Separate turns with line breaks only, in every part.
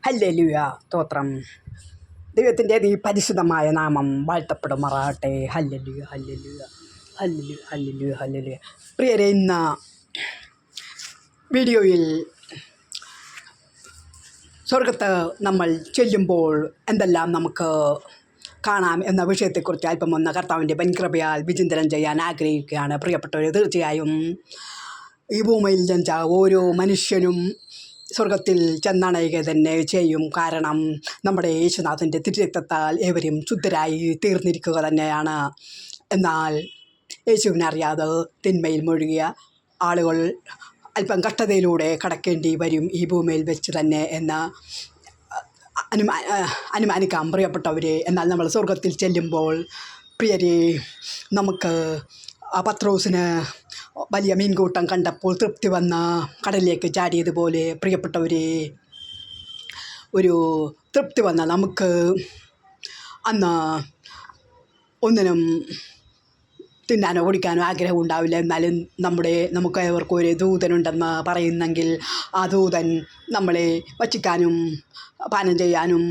Hallelujah സ്തോത്രം. ദൈവത്തിൻ്റെ ഈ പരിശുദ്ധമായ നാമം വാഴ്ത്തപ്പെടുമാറാകട്ടെ. Hallelujah hallelujah hallelujah hallelujah hallelujah. പ്രിയരെ, ഇന്ന് വീഡിയോയിൽ സ്വർഗത്ത് നമ്മൾ ചെല്ലുമ്പോൾ എന്തെല്ലാം നമുക്ക് കാണാം എന്ന വിഷയത്തെക്കുറിച്ച് അല്പം ഒന്ന് കർത്താവിൻ്റെ വൻകൃപയാൽ വിചിന്തനം ചെയ്യാൻ ആഗ്രഹിക്കുകയാണ്. പ്രിയപ്പെട്ടവർ, തീർച്ചയായും ഈ ഭൂമിയിൽ ജനിച്ച ഓരോ മനുഷ്യനും സ്വർഗത്തിൽ ചെന്നണയുക തന്നെ ചെയ്യും. കാരണം നമ്മുടെ യേശുനാഥൻ്റെ തിരുരക്തത്താൽ ഏവരും ശുദ്ധരായി തീർന്നിരിക്കുക തന്നെയാണ്. എന്നാൽ യേശുവിനെ അറിയാതെ തിന്മയിൽ മുഴുകിയ ആളുകൾ അല്പം കഷ്ടതയിലൂടെ കടക്കേണ്ടി വരും ഈ ഭൂമിയിൽ വെച്ച് തന്നെ എന്ന് അനുമാനിക്കാം പ്രിയപ്പെട്ടവരെ. എന്നാൽ നമ്മൾ സ്വർഗത്തിൽ ചെല്ലുമ്പോൾ പ്രിയരെ, നമുക്ക് പത്രോസിന് വലിയ മീൻകൂട്ടം കണ്ടപ്പോൾ തൃപ്തി വന്ന് കടലിലേക്ക് ചാടിയതുപോലെ പ്രിയപ്പെട്ടവരെ, ഒരു തൃപ്തി വന്ന നമുക്ക് അന്ന് ഒന്നിനും തിന്നാനോ കുടിക്കാനോ ആഗ്രഹം ഉണ്ടാവില്ല. എന്നാലും നമുക്ക് ഏവർക്കും ഒരു ദൂതനുണ്ടെന്ന് പറയുന്നെങ്കിൽ ആ ദൂതൻ നമ്മളെ വച്ചിക്കാനും പാനം ചെയ്യാനും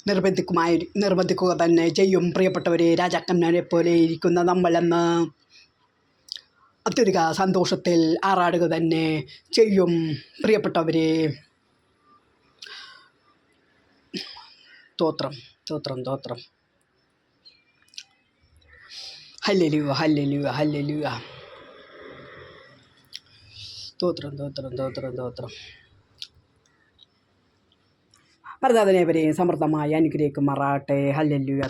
നിർബന്ധിക്കുക തന്നെ ചെയ്യും. പ്രിയപ്പെട്ടവരെ, രാജാക്കന്മാരെ പോലെ ഇരിക്കുന്ന നമ്മളെന്ന് അത്യധിക സന്തോഷത്തിൽ ആറാടുക തന്നെ ചെയ്യും. പ്രിയപ്പെട്ടവരെ, സ്തോത്രം സ്തോത്രം സ്തോത്രം. Hallelujah hallelujah hallelujah. സ്തോത്രം സ്തോത്രം സ്തോത്രം സ്തോത്രം. ഭർത്താവിനെവരെയും സമൃദ്ധമായി അനുഗ്രഹിക്കുമാറാകട്ടെ. ഹല്ലേലൂയ.